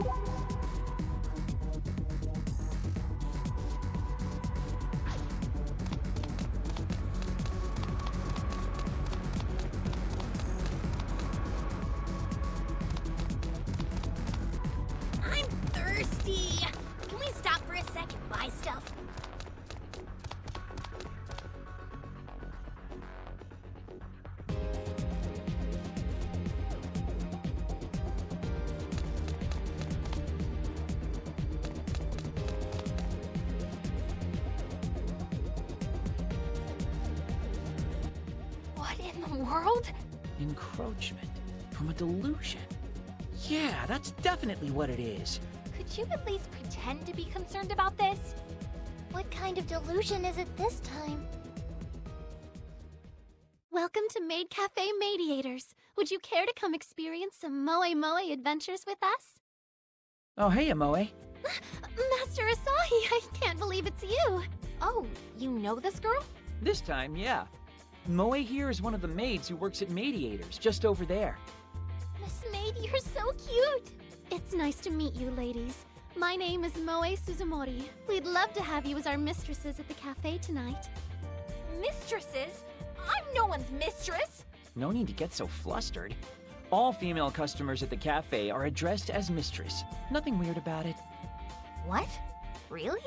I'm thirsty! Can we stop for a sec and buy stuff? What in the world? Encroachment from a delusion. Yeah, that's definitely what it is. Could you at least pretend to be concerned about this? What kind of delusion is it this time? Welcome to Maid Cafe Mediators. Would you care to come experience some Moe Moe adventures with us? Oh, hey, Moe. Master Asahi, I can't believe it's you. Oh, you know this girl? This time, yeah. Moe here is one of the maids who works at Mediators, just over there. Miss Maid, you're so cute. It's nice to meet you, ladies. My name is Moe Suzumori. We'd love to have you as our mistresses at the cafe tonight. Mistresses? I'm no one's mistress! No need to get so flustered. All female customers at the cafe are addressed as mistress. Nothing weird about it. What? Really?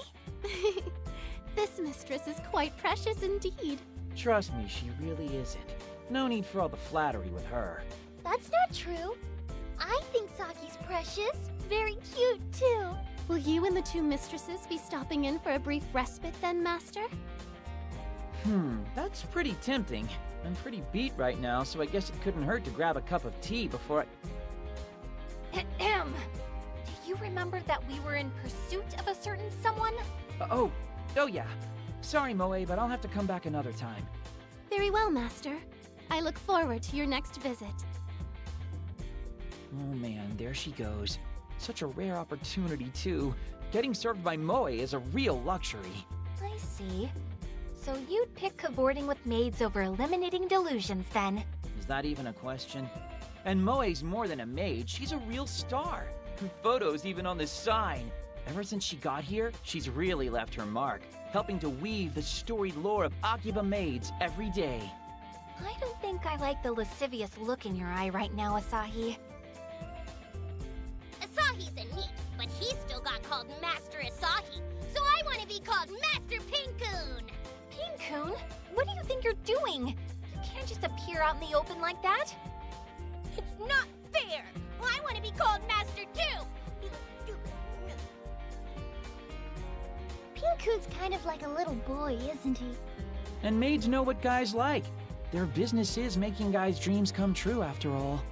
This mistress is quite precious indeed. Trust me, she really isn't. No need for all the flattery with her. That's not true. I think Saki's precious. Very cute, too. Will you and the two mistresses be stopping in for a brief respite then, Master? That's pretty tempting. I'm pretty beat right now, so I guess it couldn't hurt to grab a cup of tea before I... Ahem. Do you remember that we were in pursuit of a certain someone? Oh yeah. Sorry, Moe, but I'll have to come back another time. Very well, Master. I look forward to your next visit. Oh man, there she goes. Such a rare opportunity, too. Getting served by Moe is a real luxury. I see. So you'd pick cavorting with maids over eliminating delusions, then? Is that even a question? And Moe's more than a maid, she's a real star. Her photo's even on this sign. Ever since she got here, she's really left her mark, helping to weave the storied lore of Akiba maids every day. I don't think I like the lascivious look in your eye right now, Asahi. Asahi's a neat, but he's still got called Master Asahi, so I want to be called Master Pinkoon! Pinkoon? What do you think you're doing? You can't just appear out in the open like that. It's not fair! Well, I want to be called Master too! Pinkoon's kind of like a little boy, isn't he? And maids know what guys like. Their business is making guys' dreams come true, after all.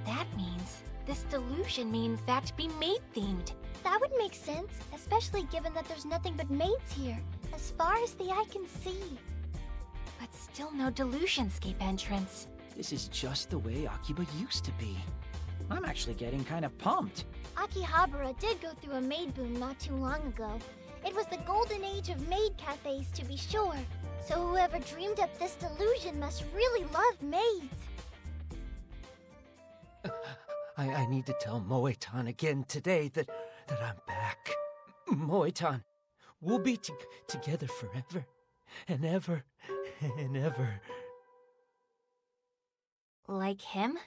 That means this delusion may in fact be maid-themed. That would make sense, especially given that there's nothing but maids here, as far as the eye can see. But still no Delusionscape entrance. This is just the way Akiba used to be. I'm actually getting kind of pumped. Akihabara did go through a maid boom not too long ago. It was the golden age of maid cafes, to be sure. So whoever dreamed up this delusion must really love maids. I need to tell Moe-tan again today that I'm back. Moe-tan, we'll be together forever and ever and ever. Like him?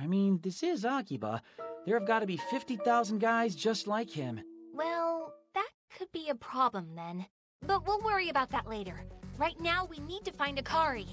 I mean, this is Akiba. There have got to be 50,000 guys just like him. Well, that could be a problem then. But we'll worry about that later. Right now, we need to find Akari.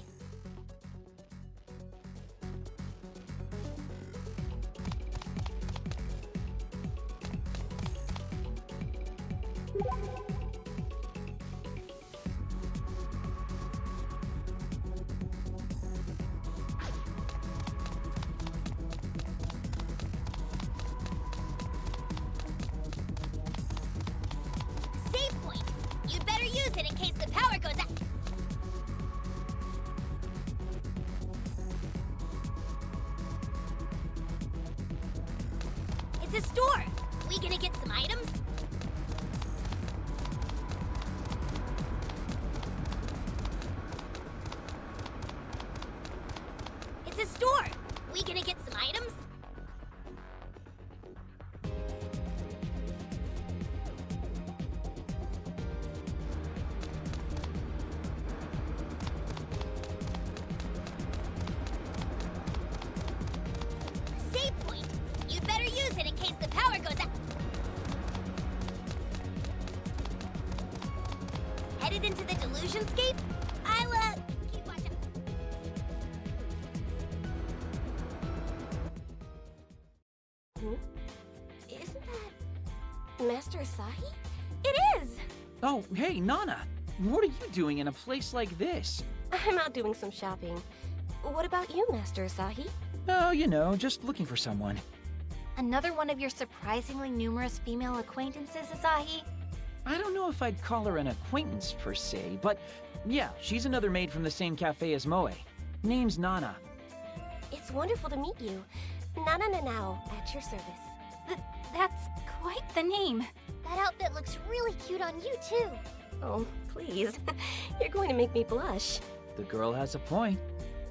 Save point! You'd better use it in case the power goes out. It's a store! We gonna get some items? It's a store! We gonna get some items? delusionscape? Keep watch out. Isn't that Master Asahi? It is! Oh, hey, Nana. What are you doing in a place like this? I'm out doing some shopping. What about you, Master Asahi? Oh, you know, just looking for someone. Another one of your surprisingly numerous female acquaintances, Asahi? I don't know if I'd call her an acquaintance per se, but yeah, she's another maid from the same cafe as Moe. Name's Nana. It's wonderful to meet you. Nana Nanao, at your service. That's quite the name. That outfit looks really cute on you, too. Oh, please. You're going to make me blush. The girl has a point.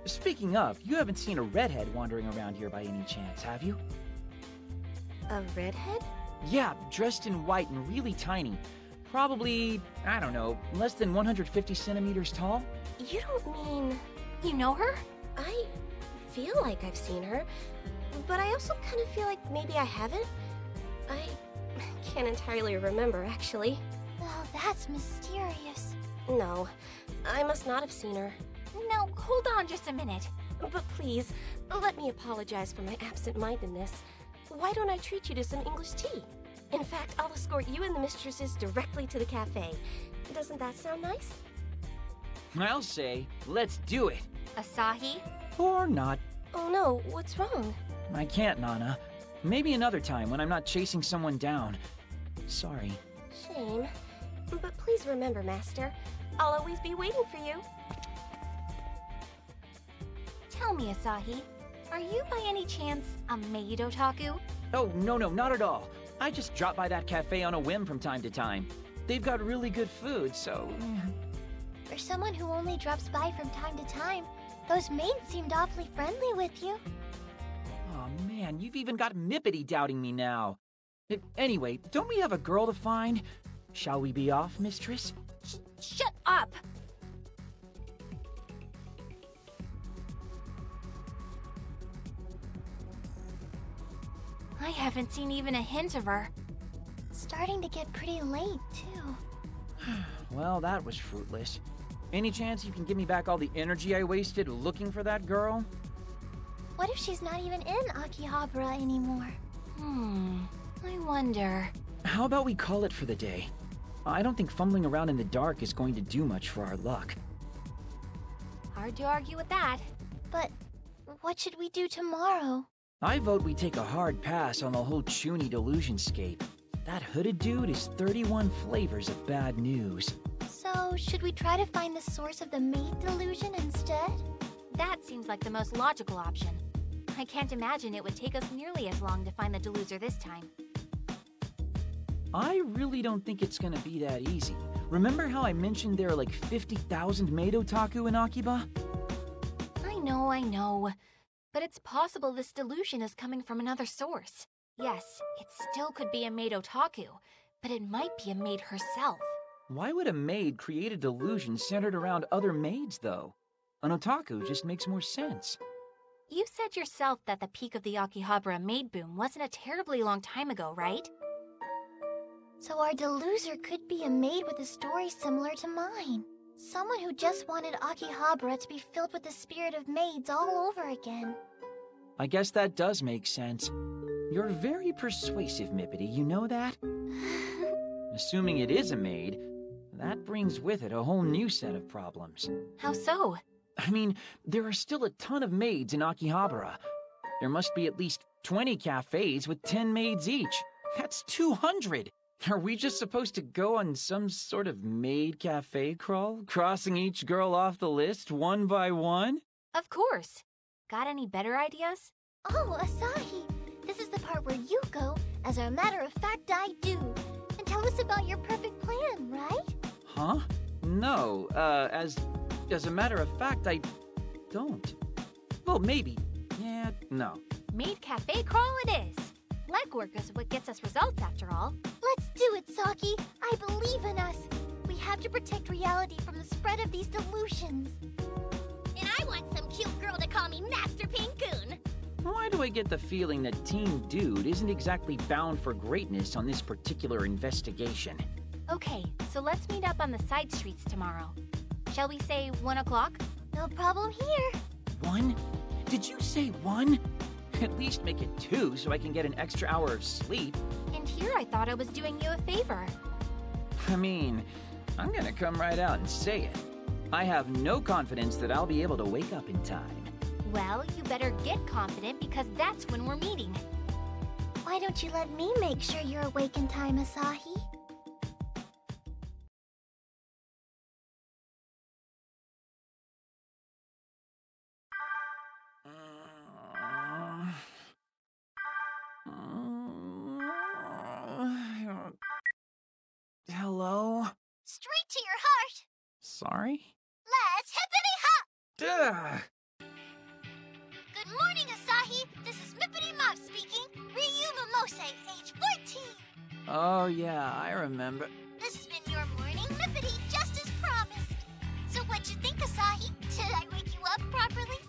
Speaking of, you haven't seen a redhead wandering around here by any chance, have you? A redhead? Yeah, dressed in white and really tiny. Probably, I don't know, less than 150 centimeters tall? You don't mean... You know her? I feel like I've seen her, but I also kind of feel like maybe I haven't. I can't entirely remember, actually. Oh, that's mysterious. No, I must not have seen her. Now, hold on just a minute. But please, let me apologize for my absent-mindedness. Why don't I treat you to some English tea? In fact, I'll escort you and the mistresses directly to the cafe. Doesn't that sound nice? I'll say, let's do it. Asahi? Or not. Oh no, what's wrong? I can't, Nana. Maybe another time when I'm not chasing someone down. Sorry. Shame. But please remember, Master, I'll always be waiting for you. Tell me, Asahi, are you by any chance a maid otaku? Oh, no, not at all. I just drop by that cafe on a whim from time to time. They've got really good food, so... For someone who only drops by from time to time, those maids seemed awfully friendly with you. Oh man, you've even got Mippity doubting me now. Anyway, don't we have a girl to find? Shall we be off, mistress? Shut up! I haven't seen even a hint of her. It's starting to get pretty late, too. Well, that was fruitless. Any chance you can give me back all the energy I wasted looking for that girl? What if she's not even in Akihabara anymore? I wonder. How about we call it for the day? I don't think fumbling around in the dark is going to do much for our luck. Hard to argue with that. But what should we do tomorrow? I vote we take a hard pass on the whole Chuny delusionscape. That hooded dude is 31 flavors of bad news. So, should we try to find the source of the maid delusion instead? That seems like the most logical option. I can't imagine it would take us nearly as long to find the deluser this time. I really don't think it's gonna be that easy. Remember how I mentioned there are like 50,000 maid otaku in Akiba? I know. But it's possible this delusion is coming from another source. Yes, it still could be a maid otaku, but it might be a maid herself. Why would a maid create a delusion centered around other maids, though? An otaku just makes more sense. You said yourself that the peak of the Akihabara maid boom wasn't a terribly long time ago, right? So our deluser could be a maid with a story similar to mine. Someone who just wanted Akihabara to be filled with the spirit of maids all over again. I guess that does make sense. You're very persuasive, Mippity, you know that? Assuming it is a maid, that brings with it a whole new set of problems. How so? I mean, there are still a ton of maids in Akihabara. There must be at least 20 cafes with 10 maids each. That's 200! Are we just supposed to go on some sort of maid cafe crawl, crossing each girl off the list one by one? Of course. Got any better ideas? Oh, Asahi! This is the part where you go, as a matter of fact I do, and tell us about your perfect plan, right? Huh? No, as a matter of fact, I don't. Well, maybe. Yeah, no. Maid cafe crawl it is. Legwork is what gets us results, after all. Let's do it, Saki. I believe in us. We have to protect reality from the spread of these delusions. And I want some cute girl to call me Master Pinkoon. Why do I get the feeling that Team Dude isn't exactly bound for greatness on this particular investigation? Okay, so let's meet up on the side streets tomorrow. Shall we say 1 o'clock? No problem here. 1? Did you say 1? At least make it 2 so I can get an extra hour of sleep. And here I thought I was doing you a favor. I mean, I'm gonna come right out and say it. I have no confidence that I'll be able to wake up in time. Well, you better get confident because that's when we're meeting. Why don't you let me make sure you're awake in time, Asahi? Hello? Straight to your heart! Sorry? Let's hippity-hop! Duh! Good morning, Asahi! This is Mippity Mop speaking. Ryu Momose, age 14. Oh yeah, I remember. This has been your morning Mippity, just as promised. So what'd you think, Asahi? Did I wake you up properly?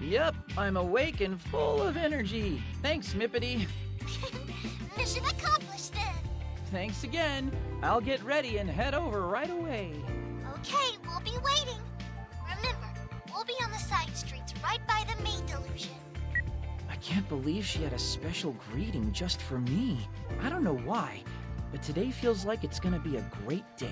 Yep, I'm awake and full of energy. Thanks, Mippity. Mission accomplished then. Thanks again. I'll get ready and head over right away. Okay, we'll be waiting. Remember, we'll be on the side streets right by the maid delusion. I can't believe she had a special greeting just for me. I don't know why, but today feels like it's gonna be a great day.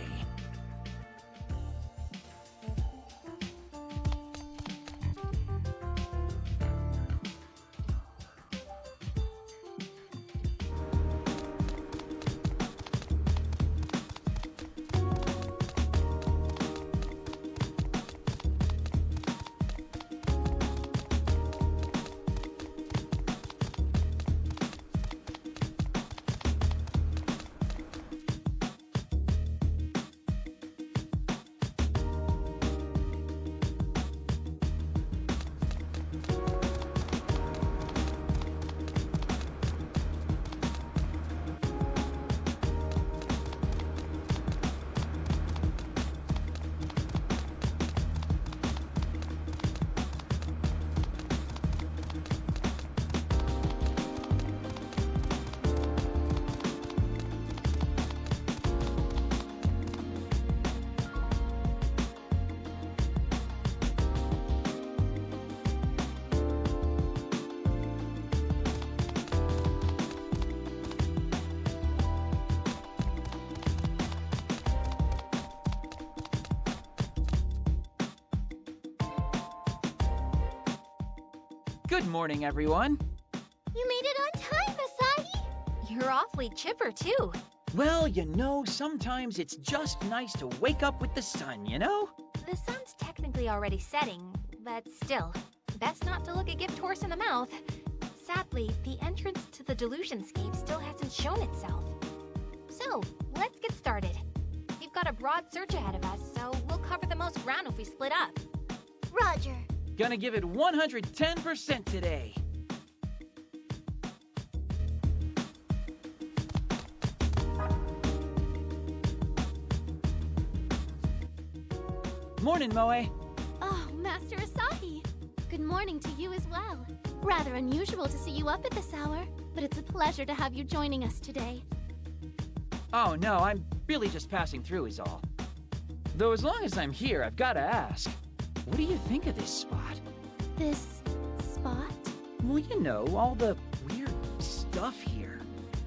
Good morning, everyone. You made it on time, Asahi! You're awfully chipper, too. Well, you know, sometimes it's just nice to wake up with the sun, you know? The sun's technically already setting, but still, best not to look a gift horse in the mouth. Sadly, the entrance to the Delusionscape still hasn't shown itself. So, let's get started. We've got a broad search ahead of us, so we'll cover the most ground if we split up. Roger. Gonna give it 110% today. Morning, Moe. Oh, Master Asahi. Good morning to you as well. Rather unusual to see you up at this hour, but it's a pleasure to have you joining us today. Oh, no, I'm really just passing through is all. Though as long as I'm here, I've gotta ask, what do you think of this spot? This spot? Well, you know, all the weird stuff here.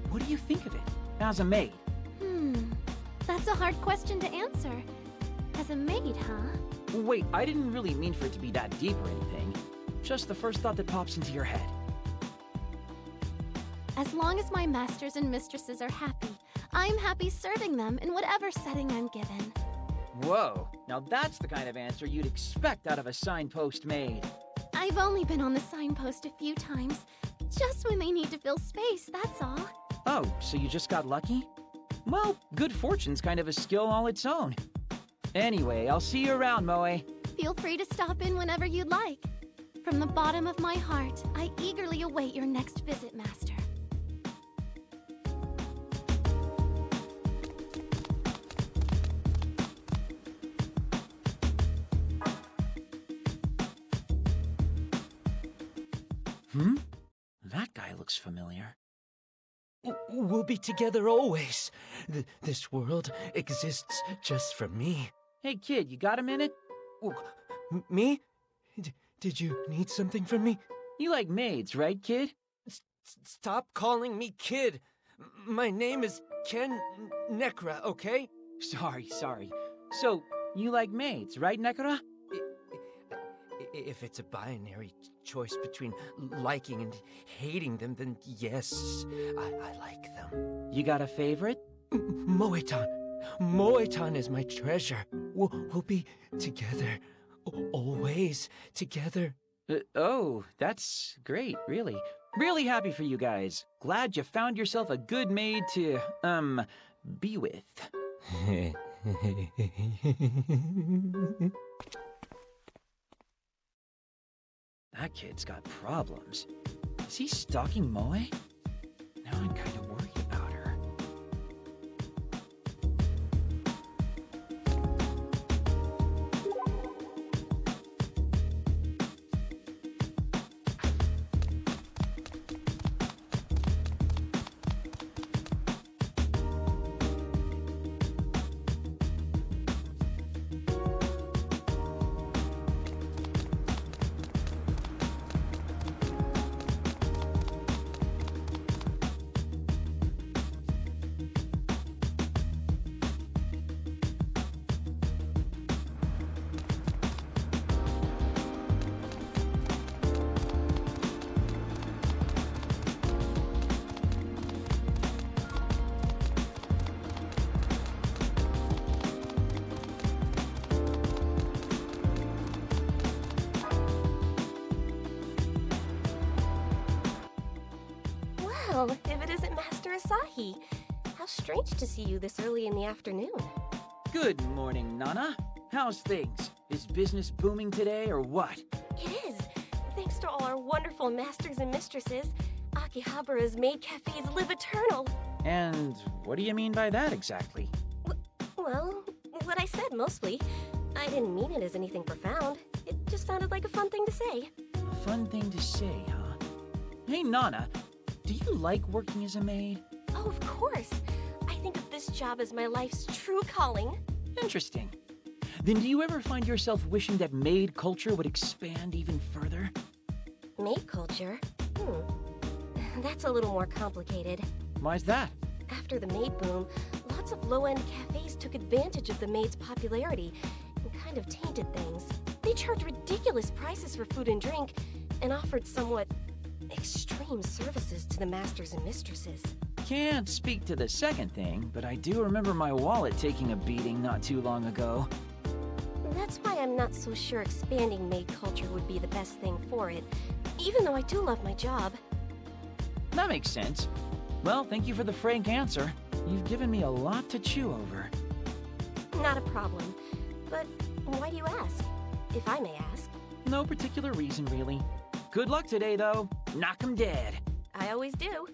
What do you think of it, as a maid? That's a hard question to answer. As a maid, huh? Wait, I didn't really mean for it to be that deep or anything. Just the first thought that pops into your head. As long as my masters and mistresses are happy, I'm happy serving them in whatever setting I'm given. Whoa, now that's the kind of answer you'd expect out of a signpost maid. I've only been on the signpost a few times, just when they need to fill space, that's all. Oh, so you just got lucky? Well, good fortune's kind of a skill all its own. Anyway, I'll see you around, Moe. Feel free to stop in whenever you'd like. From the bottom of my heart, I eagerly await your next visit, Master. That guy looks familiar. We'll be together always. This world exists just for me. Hey kid, you got a minute? Me? Did you need something from me? You like maids, right, kid? Stop calling me kid. My name is Ken Nekra, okay? Sorry. So, you like maids, right, Nekura? If it's a binary choice between liking and hating them, then yes, I like them. You got a favorite? Moe-tan. Moe-tan is my treasure. We'll be together. Always together. Oh, that's great, really. Really happy for you guys. Glad you found yourself a good maid to, be with. That kid's got problems. Is he stalking Moe? Now I'm kind of worried about her. Well, if it isn't Master Asahi. How strange to see you this early in the afternoon. Good morning, Nana. How's things? Is business booming today or what? It is. Thanks to all our wonderful masters and mistresses, Akihabara's maid cafes live eternal. And what do you mean by that exactly? Well, what I said mostly. I didn't mean it as anything profound. It just sounded like a fun thing to say. A fun thing to say, huh? Hey, Nana, do you like working as a maid? Oh, of course. I think of this job as my life's true calling. Interesting. Then do you ever find yourself wishing that maid culture would expand even further? Maid culture? That's a little more complicated. Why's that? After the maid boom, lots of low-end cafes took advantage of the maid's popularity and kind of tainted things. They charged ridiculous prices for food and drink and offered somewhat extreme services to the masters and mistresses. Can't speak to the second thing, but I do remember my wallet taking a beating not too long ago. That's why I'm not so sure expanding maid culture would be the best thing for it, even though I do love my job. That makes sense. Well, thank you for the frank answer. You've given me a lot to chew over. Not a problem. But why do you ask? If I may ask. No particular reason, really. Good luck today, though. Knock 'em dead. I always do.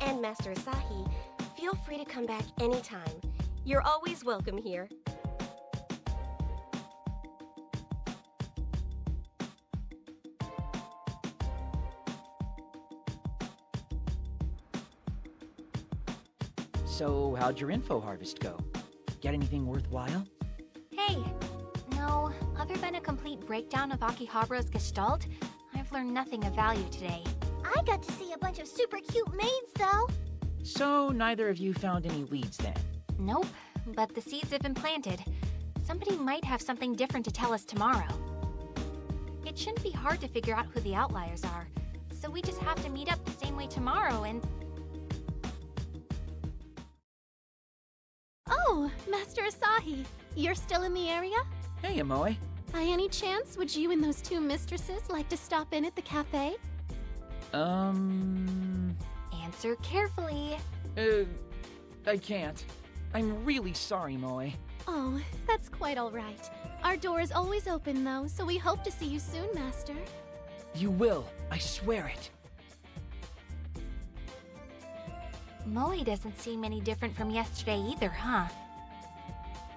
And Master Asahi, feel free to come back anytime. You're always welcome here. So, how'd your info harvest go? Get anything worthwhile? Hey, no, other than a complete breakdown of Akihabara's gestalt, I've learned nothing of value today. I got to see a bunch of super cute maids, though. So, neither of you found any leads then? Nope, but the seeds have been planted. Somebody might have something different to tell us tomorrow. It shouldn't be hard to figure out who the outliers are, so we just have to meet up the same way tomorrow and... Oh, Master Asahi, you're still in the area? Hey, Amoe. By any chance, would you and those two mistresses like to stop in at the cafe? Answer carefully. I can't. I'm really sorry, Moe. Oh, that's quite all right. Our door is always open, though, so we hope to see you soon, Master. You will, I swear it. Moe doesn't seem any different from yesterday either, huh?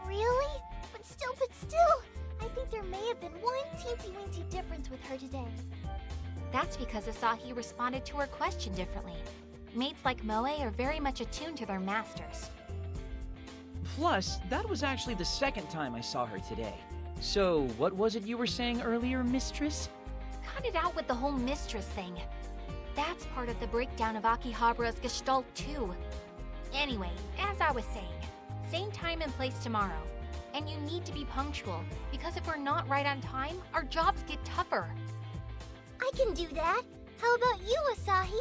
Really? But still, I think there may have been one teensy-weensy difference with her today. That's because Asahi responded to her question differently. Maids like Moe are very much attuned to their masters. Plus, that was actually the second time I saw her today. So, what was it you were saying earlier, Mistress? Cut it out with the whole mistress thing. That's part of the breakdown of Akihabara's gestalt too. Anyway, as I was saying, same time and place tomorrow. And you need to be punctual, because if we're not right on time, our jobs get tougher. I can do that. How about you, Asahi?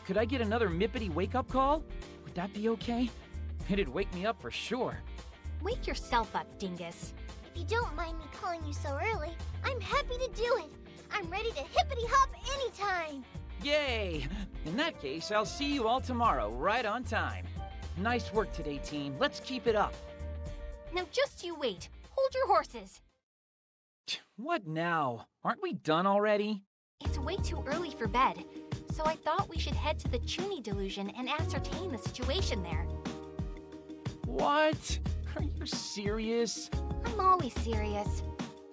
Could I get another Mippity wake-up call? Would that be okay? It'd wake me up for sure. Wake yourself up, dingus. If you don't mind me calling you so early, I'm happy to do it. I'm ready to hippity-hop anytime. Yay! In that case, I'll see you all tomorrow, right on time. Nice work today, team. Let's keep it up. Now just you wait. Hold your horses. What now? Aren't we done already? It's way too early for bed, so I thought we should head to the Chuni delusion and ascertain the situation there. What? Are you serious? I'm always serious.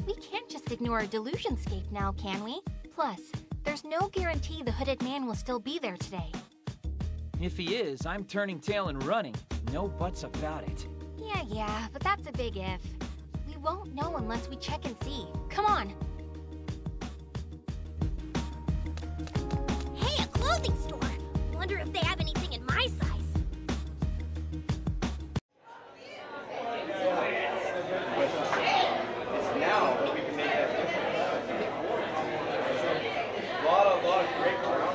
We can't just ignore a delusionscape now, can we? Plus, there's no guarantee the hooded man will still be there today. If he is, I'm turning tail and running. No buts about it. Yeah, but that's a big if. We won't know unless we check and see. Come on! Hey, a clothing store! Wonder if they have anything in my size. Now we can make that difference. A lot of great groundwork.